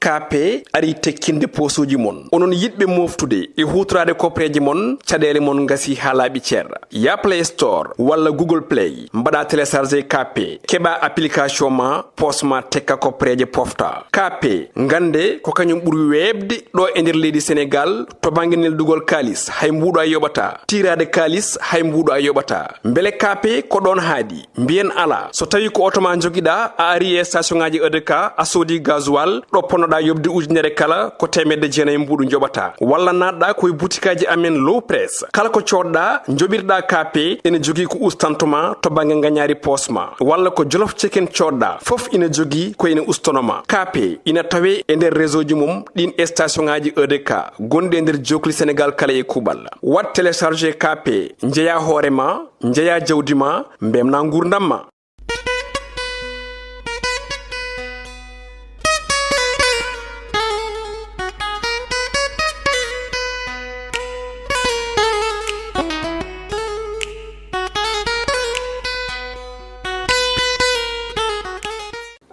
kape ari tekkinde posuji mon onon yidbe moftude e hutrade kopreji mon cadele mon ngasi halabi cerra ya Play Store walla Google Play mbada télécharger kape keba application ma posma tekka kopreje pofta kape ngande ko kanyum buri webde do e nder leydi Sénégal to banginel dugol kalis hay mbudo ay yobata tirade kalis hay mbudo ay yobata mbele kape ko don haadi mbien ala so tawi ko otoma jogida a ari e station ngaji EDK a sodi gasoil do ponoda yobde ujunere kala ko temedde jeena mbudu jobata walla nadda koy boutikaji amen low press kala ko codda jobirda kape ene jogi ko ustantuma to bange nganyari posma walla ko jolof chicken codda fof ina jogi ko ina ustonoma kape ina tawe e nder réseau ji mum din station ngaji EDK gonde nder jokli Sénégal kala e kubal wat télécharger kape njeya horema njeya jawdima mbemna ngurdamma.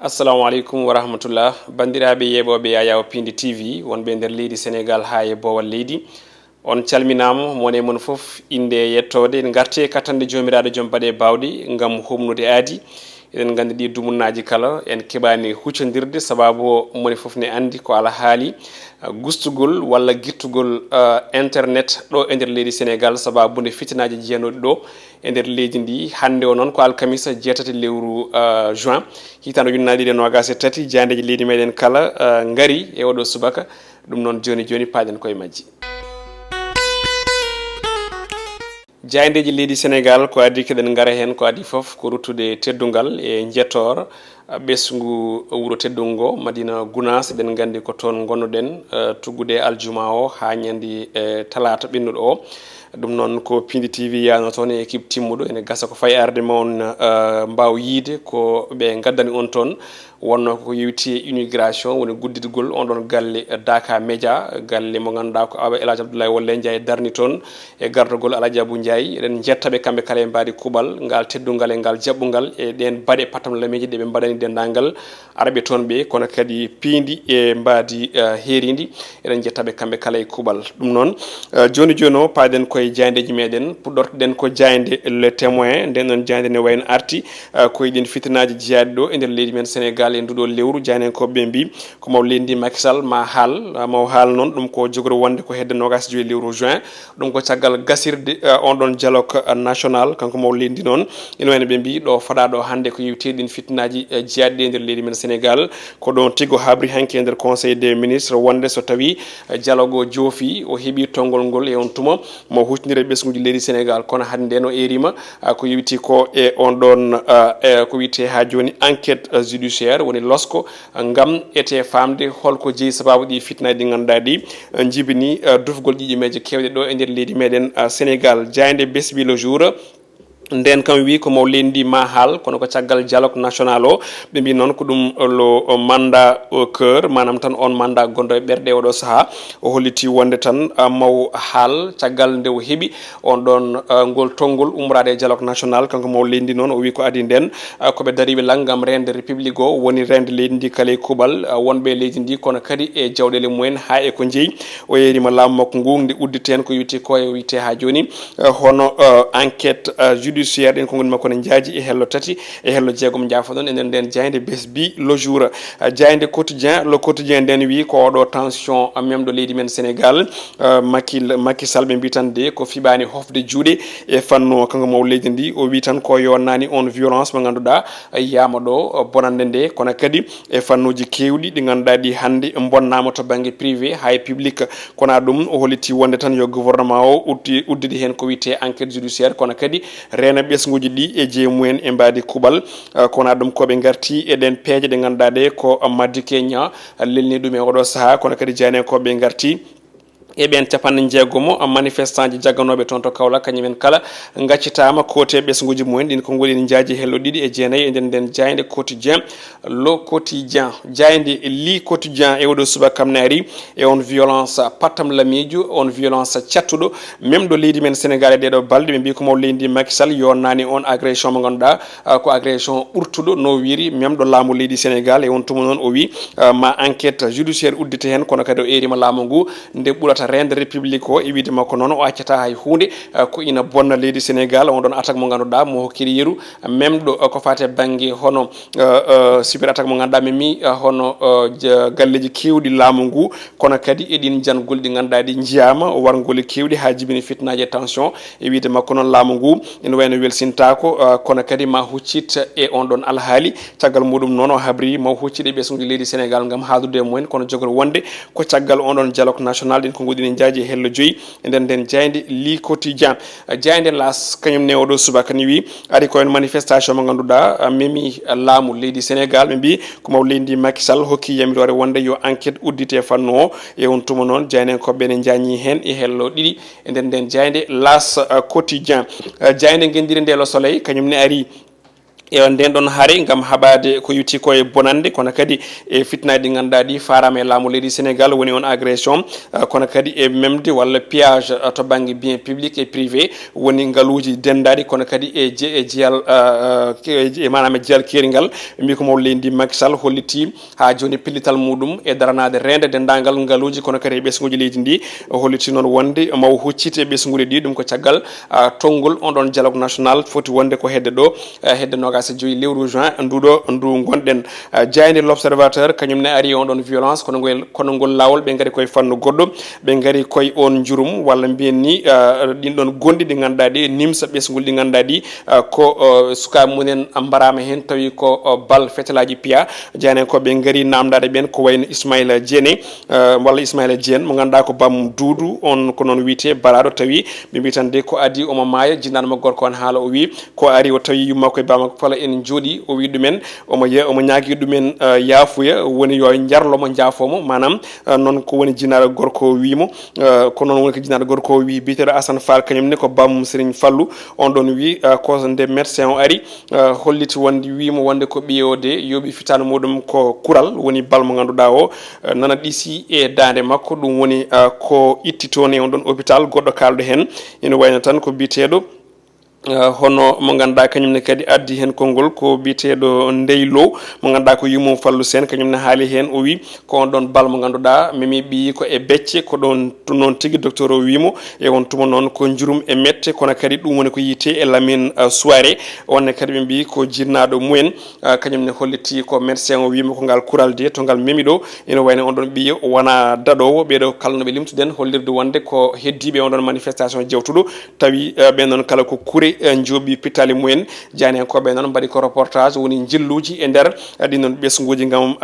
Assalamu alaikum wa rahmatullah bandiraɓe yeɓoɓe Yayaw Piindi TV wonɓe nder leydi Sénégal ha e bowal leydi on calminama mone mon foof inde yettode en garte katande jomiraɗo joom baɗe bawɗi gam homnude aadi eɗen gandi ɗi dumunnaji kala en keɓani huccodirde sababu mone foof ne andi ko ala haali gustugol walla guittugol internet ɗo e nder leydi Sénégal sababu nde fitinaji jeyanoɗi ɗo e nder leydi ndi hande o noon ko alkamisa jeetati lewru juin hitande ujunnaje ɗiɗi e nogas e tati jandeji leydi meɗen kala ngari e oɗo subaka ɗum noon joni joni paaɗen koye majji. Jayndeji leydi Sénégal ko adi keɗen gara hen ko adi foof ko ruttude teddungal e jettor ɓesgu wuro teddungo Madina Gounass eɗen gandi ko toon gonnoɗen tuggude aljuma o ha ñandi talata ɓennuɗo o ɗum noon ko Piindi TV yano toon e équipe timmuɗo ene gasa ko fayi arde ma on mbaw yiide ko ɓe gaddani on toon wonno ko yewti immigration woni guddidgol on ɗon galle Daka Média galle mo ganduɗa ko awa Elhaji Abdoulaye Wolle Ndiaye darni toon e gardogol Alhaji Abou Ndiaye eɗen jettaɓe kamɓe kala e mbadi kuuɓal ngal teddungal e ngal jaɓɓungal e ɗen baɗe patam lameji ɗeɓe mbaɗani dendagal araɓe toon ɓe kono kadi Piindi e mbadi heridi eɗen jettaɓe kamɓe kala e kuuɓal ɗum noon joni joni o paaden koye jayndeji meɗen puɗɗortoɗen ko jayde le témoin nden ɗon jayde ne wayno arti koye ɗin fitinaji jeyaɗi ɗo e nder leydi men Sénégal en nduɗo lewru janenkoɓe mbi ko maw lendi Macky Sall ma haal noon ɗum ko jogori wonde ko hedde nogas joyi lewru juin ɗum ko caggal gasirde on ɗon dialogue national kanko maw lendi noon ina wayno ɓe mbi ɗo faɗa ɗo hande ko yewteɗin fitinaji jeyaɗɗi e nder leydi men Sénégal ko ɗon tiggo habri hanke e nder conseil des ministres wonde so tawi dialogue o joofi o heeɓi tonggol ngol e on tuma mo huccidire ɓesguji leydi Sénégal kono hande nden o erima ko yewti ko e on ɗon ko wiyete ha joni enquête judiciaire woni losko ngam ete famde holko jeeyi sababu ɗi fitnaji ɗi ganduɗa ɗi jibini dufgol ƴiƴimeje kewɗe ɗo e nder leydi meɗen Sénégal jayde besbi le jour nden kam wi ko maw lendi ma haal kono ko caggal dialogue national o ɓe mbi noon ko ɗum lo mandat au cœur manam tan on mandat gondo e ɓerɗe oɗo saaha o holliti wonde tan maw haal caggal nde o heeɓi on ɗon ngol tonggol umrade e dialogue national kanko maw lendi noon o wi ko adi nden koɓe dariɓe langgam rende république o woni rende leydi ndi kala e kuuɓal wonɓe leydi ndi kono kadi e jawɗele mumen ha e ko jeeyi o yerima laamu makko ngu nde udditen ko wiyete ko e wiyete ha joni hono enquête judiciaire ɗen ko gonmi makko ne jaaji e hello tati e hello jeegom jaafoɗon e nden jayde besbi le jour jayde quotidien le quotidien nden wi ko oɗo tension memɗo leydi men Sénégal Macky Sall ɓe mbi tan de ko fiɓani hofde juuɗe e fanno kanko maw leydi ndi o wi tan ko yonnani on violence mo ganduɗa yama ɗo bonande nde kono kadi e fannuji kewɗi ɗi ganduɗa ɗi hande bonnama to banggue privé hay public kono ɗum o holliti wonde tan yo gouvernement o uddide hen ko wiyete enquête judiciaire kono kadi rena ɓesguji ɗi e jeemumen e mbadi kuuɓal kono ɗum koɓe garti eɗen peeje ɗe ganduɗa ɗe ko Madické Niang lelni ɗum e oɗo saaha kono kadi jaynenkoɓe garti e ɓen capanɗe jeegomo manifestant ji jagganoɓe toon to Kaolack kañumen kala gaccitama kote ɓesguji mumen ɗin ko goni jaaji hello ɗiɗi e jeenayyi e nden jayde quotidien le quotidien jayde li quotidien e oɗo subaka kam naari e on violence pattam lamijo on violence cattuɗo même ɗo leydi men Sénégal e ɗeɗo balɗe ɓe mbi ko maw leydi Macky Sall yonnani on agression mo ganduɗa ko agression ɓurtuɗo no wiiri même ɗo laamu leydi Sénégal e on tuma noon o wi ma enquête judiciaire uddite hen kono kadi o erima laamu ngu nde ɓurata rende république o e wiide makko noon o accata hay hunde ko ina bonna leydi Sénégal on ɗon attaque mo ganduɗa mo hokkiri yeru même ɗo ko fate banggue hono super attaque mo ganduɗa memi hono galleji kewɗi laamu ngu kono kadi eɗin jangol ɗi ganduɗa ɗi jiyama wargol kewɗi ha jibini fitnaji e tension e wiide makko noon laamu ngu ina wayno welsintako kono kadi ma huccit e on ɗon alhaali caggal muɗum noon o habri ma huccit e ɓesguji leydi Sénégal gam haadude e mumen kono jogori wonde ko caggal on ɗon dialogue national ɗin ko goɗɗini jaaji hello joyyi e nden jayde li quotidien jayde las kañum ne oɗo subaka ni wi ari ko en manifestation mo ganduɗa memi laamu leydi Sénégal ɓe mbi ko maw leydi Macky Sall hokki yamirore wonde yo enquête uddite fannu o e on tuma noon jayden koɓe ne jañi hen e hello ɗiɗi e nden jayde las quotidien jayde gendiri nde Le Soleil kañum ne ari e nden ɗon haare gam haɓade ko yutti ko e bonande kono kadi e fitnaji ɗi ganduɗa ɗi farama e laamu leydi Sénégal woni on agression kono kadi e memde walla pillage to banggue bien public et privé woni ngaaluji dendaɗi kono kadi e jeeyal manam e jeeyal kerigal mbi ko maw leydi Macky Sall holliti ha joni pellital muɗum e daranade rende dendagal ngaaluji kono kadi e ɓesguji leydi ndi holliti noon wonde maw huccite e ɓesguji ɗi ɗum ko caggal tonggol on ɗon dialogue national foti wonde ko hedde ɗo hedde nogas joyi lewru juin ndu gonɗen jayde l'observateur kañum ne ari on ɗon violence kono ngol lawol ɓe gari koye fannu goɗɗo ɓe gari koye on jurum walla mbiyen ni ɗin ɗon gonɗi ɗi ganduɗa ɗi nimsa ɓesgol ɗi ganduɗa ɗi ko sukaɓe mumen mbarama hen tawi ko bal fetelaji piya jaynen ko ɓe gari namdade ɓen ko wayno Ismaïla Diéne walla Ismaïla Diéne mo ganduɗa ko bam Doudou on ko noon wiite baraɗo tawi ɓe mbi tan de ko adi omo maaya jinnaɗo gorko on haala o wi ko ari o tawi yummakko e bamako fala en jooɗi o wi ɗumen omo ñaagui ɗumen yaafuya woni yo jarlomo jaafomo manam noon ko woni jinnaɗo gorko wimo ko noon woni ko jinnaɗo gorko wi biteɗo Assane Fall kañumne ko bam Serigne Fallou on ɗon wi ko nde médecin o ari holliti wonde wimo wonde ko ɓiyode yooɓi fitano muɗum ko kural woni bal mo ganduɗa o nana ɗisi e dande makko ɗum woni ko itti toon e on ɗon hôpital goɗɗo kaldo hen ina wayno tan ko biteɗo hono mo ganduɗa kañumne kadi addi hen konngol ko biteɗo ndeylo mo ganduɗa ko Yummo Fallou Sène kañumne haali hen o wi ko on ɗon bal mo ganduɗa mimi ɓi ko e becce ko ɗon noon tigui docteur o wimo e on tuma noon ko jurum e mette kono kadi ɗum woni ko yiite e Lamine Souaré onne kadi ɓe mbi ko jinnaɗo mumen kañumne holliti ko médecin o wima ko ngal kural de to ngal memi ɗo ene wayno on ɗon ɓiye wona daɗowo ɓeɗo kala noɓe limtuɗen hollirde wonde ko heddiɓe on ɗon manifestation jewtuɗo tawi ɓen noon kala ko kuure jooɓi pittali mumen jani koɓe noon mbaɗi ko reportage woni jilluji e nder ɗinon ɓesguji gam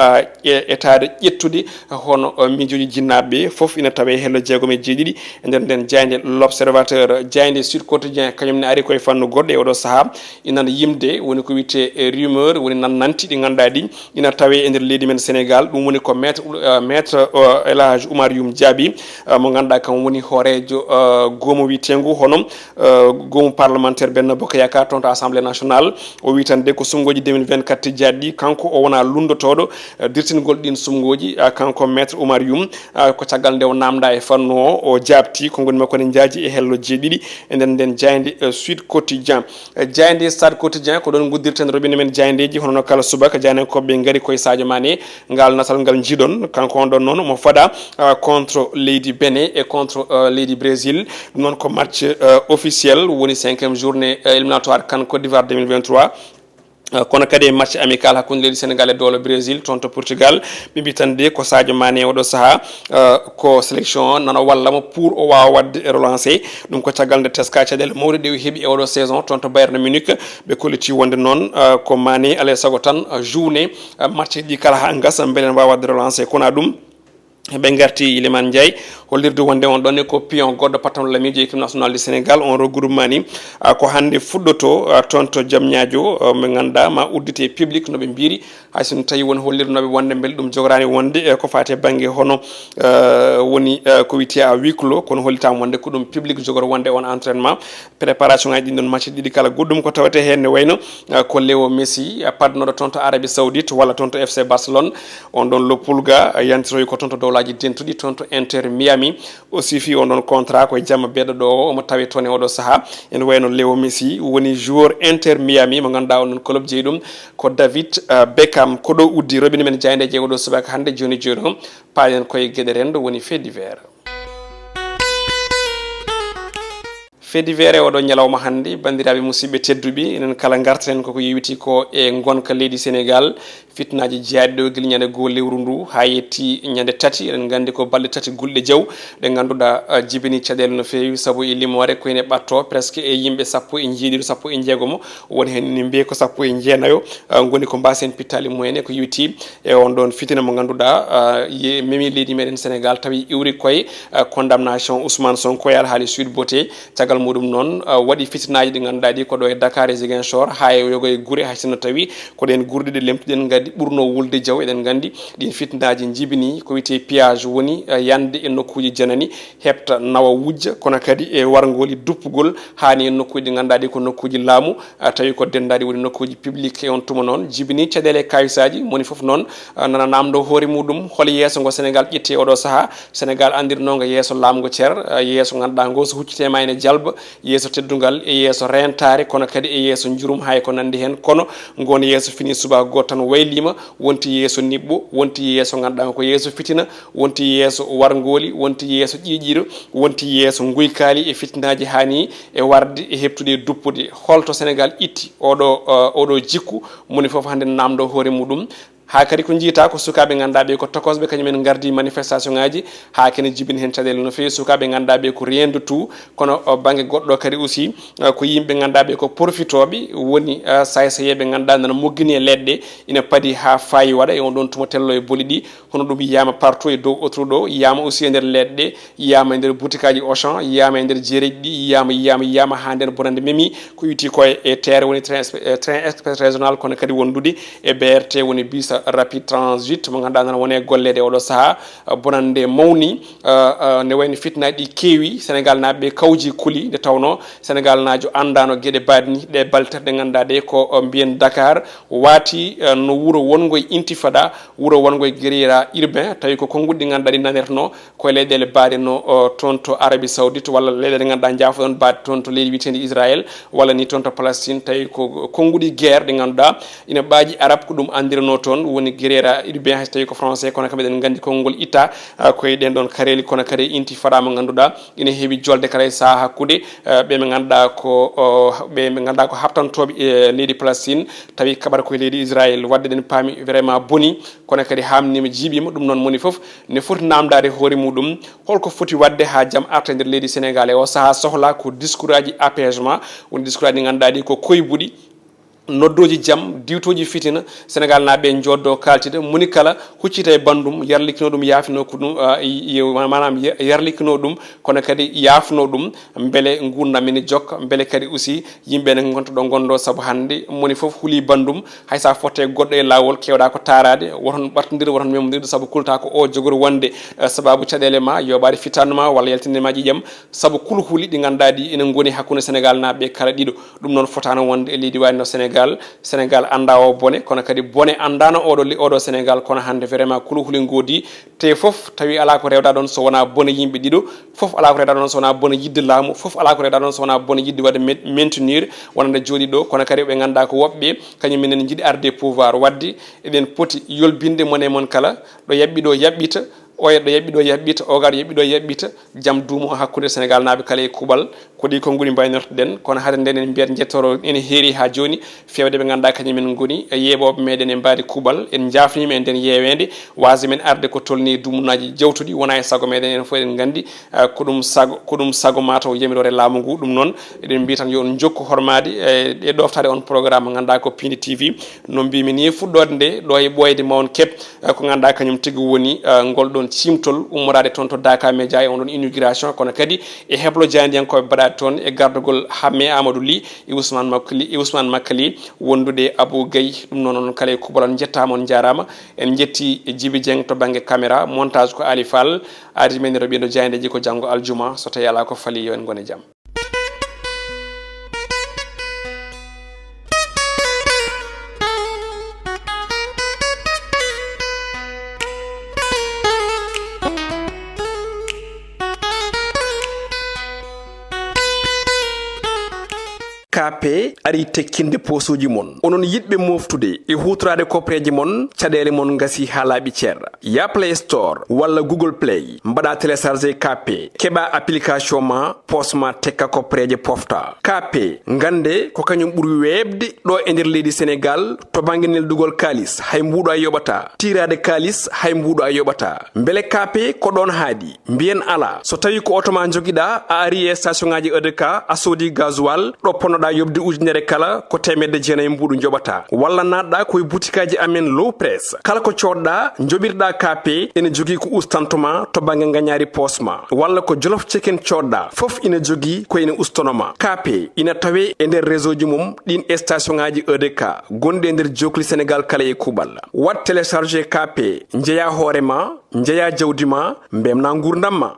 etade ƴettude hono miijoji jinnaɓeɓe foof ina tawe hello jeegom e jeeɗiɗi e nder nden jayde l'observateur jayde Sud Quotidien kañumne ari koye fannu goɗɗo e oɗo saaha inana yimde woni ko witte rumeur woni nannanti ɗi ganduɗa ɗi ina tawe e nder leydi men Sénégal ɗum woni ko maître El Hadj Oumar Youm Diaby mo ganduɗa kam woni hoorejo goomu witengu hono goomu parlementaire Benno Bokk Yakaar toon to assemblée nationale o wi tan de ko sumgoji 2024 jaaɗɗi kanko o wona lundotoɗo dirtingol ɗin sumgoji kanko maître Oumar Youm ko caggal nde o namda e fannu o jabti ko goni makko ne jaaji e hello jeeɗiɗi e nden jayde Sud Quotidien jayde Stade Quotidien ko ɗon guddirten robine men jayndeji hono no kala subaka jaynen koɓe gaari koye Sadio Mané ngal natal ngal jiiɗon kanko on ɗon noon mo faɗa contre leydi Bénin et contre leydi Brésil ɗum noon ko match officiel woni 5e journée éliminatoire CAN Côte d'Ivoire 2023 kono kadi match amical hakkunde leydi Sénégal e dowlo Brésil toon to Portugal ɓe mbi tan de ko Sadio Mané oɗo saaha ko sélection nana wallamo pour o wawa wadde relancé ɗum ko caggal nde teska caɗele mawɗe ɗe o heeɓi e oɗo saison toon to Bayern Munich ɓe kolliti wonde noon ko Mané alay saago tan journée match ɗi kala ha gasa beele ne wawa wadde relancé kono ɗum ɓe garti Iliman Ndiaye hollirde wonde on ɗon ko pion goɗɗo patron lamijo équipe nationale du Sénégal on regroupement ni ko hande fuɗɗoto toon to Diamniadio ɓe ganduɗa ma uddite public noɓe mbiri hay sono tawi woni hollirnoɓe wonde beele ɗum jogorani wonde ko fate banggue hono woni ko wiyete à huis clos kono hollitama wonde ko ɗum public jogoro wonde on entraînement préparation ngaji ɗin ɗon match ɗiɗi kala goɗɗum ko tawete hen ne wayno ko Léo Messi padnoɗo toon to Arabie Saoudite walla toon to FC Barcelone on ɗon Lopulga yantiroyi ko toon to dowlaji dentuɗi toon to Inter Miami aussi fi on ɗon contrat koye jamma beɗo ɗo o omo tawi toon e oɗo saaha ene wayno Léo Messi woni joueur Inter Miami mo ganduɗa on ɗon club jeeyi ɗum ko David Beckham ko ɗo uddi robine men jayde jeego ɗo subaka hande joni joni o paalen koye gueɗe rendo woni fait divers. fait divers e oɗo ñalawma hannde bandiraɓe musidɓe tedduɓe enen kala gartaten koko yewiti ko e gonka leydi Sénégal fitnaji jeyaɗi ɗo guila ñande goo lewru ndu ha yetti ñande tati eɗen gandi ko balɗe tati gulɗe jaw ɗe ganduɗa jibini caɗele no fewi saabu e limore koyne ɓatto presque e yimɓe sappo e jeeɗiɗo sappo e jeegomo woni hen ni mbiye ko sappo e jeenayo goni ko mbasen pittali mumen ko yewti e on ɗon fitina mo ganduɗa memi leydi meɗen Sénégal tawi iwri koye condamnation Ousmane Sonko e alhaali Sweet Beauté caggal muɗum noon waɗi fitinaji ɗi ganduɗa ɗi ko ɗo e Dakar e Ziguinchor ha e yogo e guure hay sinno tawi ko ɗen guurɗe ɗe lemtuɗen gandi ɓurno wulde jaw eɗen gandi ɗin fitinaji jibini ko wiyete pillage woni yande e nokkuji janani hebta nawa wujja kono kadi e wargoli duppugol hani e nokkuji ɗi ganduɗa ɗi ko nokkuji laamu tawi ko dendaɗi woni nokkuji public e on tuma noon jibini caɗele kayisaji moni foof noon nana namdo hoore muɗum hol yesso ngo Sénégal ƴetti oɗo saaha Sénégal andirnogo yesso lamgo ceer yesso ganduɗa ngo so huccitema ene jalba yesso teddugal e yesso rentare kono kadi e yesso jurum hay ko nandi hen kono ngon yesso fini subaka goto tan waylima wonti yesso nibbo wonti yesso ganduɗa ko yesso fitina wonti yesso wargoli wonti yesso ƴiƴiɗo wonti yesso guykali e fitinaji hani e warde e heptude e duppude holto Sénégal itti oɗo jikku moni foof hande namdo hoore muɗum ha kadi ko jiita ko sukaɓe ganduɗaɓe ko tokosɓe kañumen gardi manifestation ngaji ha kene jibini hen caɗele no fewi sukaɓe ganduɗaɓe ko rien de tout kono banggue goɗɗo kadi aussi ko yimɓe ganduɗaɓe ko profitoɓe woni saysayeɓe ganduɗa nana moggini e leɗɗe ina paadi ha fayi waɗa e on ɗon tuma tello e boli ɗi hono ɗum yiyama partout e dow autre ɗo yiyama aussi e nder leɗɗe yiyama e nder boutique aji Auchan yiyama e nder jereji ɗi yiyama ha nder bonande memi ko witi koye e terre woni train express régional kono kadi wondude e BRT woni bus rapide transit mo ganduɗa nana wone gollede oɗo saaha bonande mawni ne wayno fitnaji ɗi keewi Sénégal naɓe kawji kuuli nde tawno Sénégal najo andano gueɗe badni ɗe balterɗe ɗe ganduɗa ɗe ko mbiyen Dakar wati no wuuro wongo e intifada wuuro wongo e guérira urbain tawi ko konguɗi ɗi ganduɗa ɗi nanirno koye leyɗele baɗe no toon to Arabie Saoudite walla leyɗele ɗe ganduɗa jaafoɗon baɗe toon to leydi witende Israël walla ni toon to Palestine tawi ko konguɗi guerre ɗi ganduɗa ina ɓaaji arabe ko ɗum andirno toon woni guérira urbain hay tawi ko français kono kamɓe ɗen gandi konngol itta koye ɗen ɗon kareli kono kadi intifada mo ganduɗa ina heewi jolde kala e saaha hakkude ɓe ɓe ganduɗa ko habtantoɓe e leydi Palestine tawi kaɓata koye leydi Israël wadde ɗen paami vraiment boni kono kadi hamnima jiiɓima ɗum noon moni foof ne foti namdade hoore muɗum holko foti wadde ha jaam arta nder leydi Sénégal e o saaha sohla ko discours aji apaisement woni discours aji ɗi ganduɗa ɗi ko koybuɗi noddoji jaam diwtoji fitina Sénégal naɓe joddo kaltide moni kala huccita e bandum yarlikino ɗum yaafino ko ɗum manam yarlikino ɗum kono kadi yaafno ɗum beele gurdam ene jokka beele kadi aussi yimɓe ne gonta ɗo gondo saabu hande moni foof huuli bandum hay sa fotte goɗɗo e lawol kewɗa ko tarade woton ɓartodir woton memodirde saabu kulta ko o jogori wonde sababu caɗele ma yoɓade fitanma walla yaltinema ƴiƴam saabu kulhuli ɗi ganduɗa ɗi ene goni hakkude Sénégal naɓe kala ɗiɗo ɗum noon fotano wonde e leydi wayno Sénégal anda o bone kono kadi bone andano oɗo Sénégal kono hande vraiment kuluhuli godi te foof tawi ala ko rewda ɗon so wona bone yimɓe ɗiɗo foof ala ko rewda ɗon so wona bone yidde laamu foof ala ko rewda ɗon so wona bone yidde wadde maintenir wonande jooɗi ɗo kono kadi ɓe ganduɗa ko woɓɓe kañum minen jiiɗi arde pouvoir wadde eɗen poti yolbinde mone moon kala ɗo yaɓɓi ɗo yaɓɓita oya ɗo yaɓɓi ɗo yaɓɓita ogaɗo yaɓɓi ɗo yaɓɓita jaam duumo hakkude Sénégal naɓe kala e kuuɓal ko ɗi konnguli mbaynortoɗen kono hade nden en mbiyat jettoro ene heeri ha joni fewde ɓe ganduɗa kañumen goni yeeɓoɓe meɗen e mbadi kuuɓal en jafnima e nden yewede wasi men arde ko tolni dumunaji jawtuɗi wona e saago meɗen en fof eɗen gandi ko ɗum saago mataw yamirore laamu ngu ɗum noon eɗen mbiya tan yo on jokku hormade e ɗoftade on programme mo ganduɗa ko Piindi TV no mbimi ni fuɗɗode nde ɗo e ɓoyde ma on keeb ko ganduɗa kañum tigui woni ngol ɗon ton cimtol ummorade ton to Dakar Media e on ɗon inauguration kono kadi e heblo jandiyankoɓe mbaɗade toon e gardugol Hamme Amadou Ly e Ousmane Makali wondude Abou Gueye ɗum noon kala e kubalon jettama on jarama en jetti Djibi Dieng to banggue caméra montage ko Ali Fall ardi men roɓindo jandeji ko janggo aljuma so tawi ala ko fali yo en gone jaam. KP ari tekkinde posuji mon onon yidbe moftude e hutrade kopreji mon cadele mon ngasi halabi cerra ya Play Store walla Google Play mbada télécharger KP keba application ma posma tekka kopreje pofta KP ngande ko kanyum buri webde do e nder leydi Sénégal to banginel dugol kalis hay mbudo ay yobata tirade kalis hay mbudo ay yobata mbele KP ko don haadi mbien ala so tawi ko automa jogida a ari station ngaji EDK a sodi gasoil do ponoda yobdi ujunere kala ko temedde jeenay mbudu njobata walla nadda koy butikaji amen low press kala ko codda njobirda KP ene jogi ko ustantoma to bangi nganyari posma walla ko jollof chicken codda fof ina jogi ko ene ustonoma KP ina tawe e nder réseau ji mum din station ngaji EDK gonde nder jokli Sénégal kala e kubal wat télécharger KP njeya horema njeya jawdima mbemna ngurdamma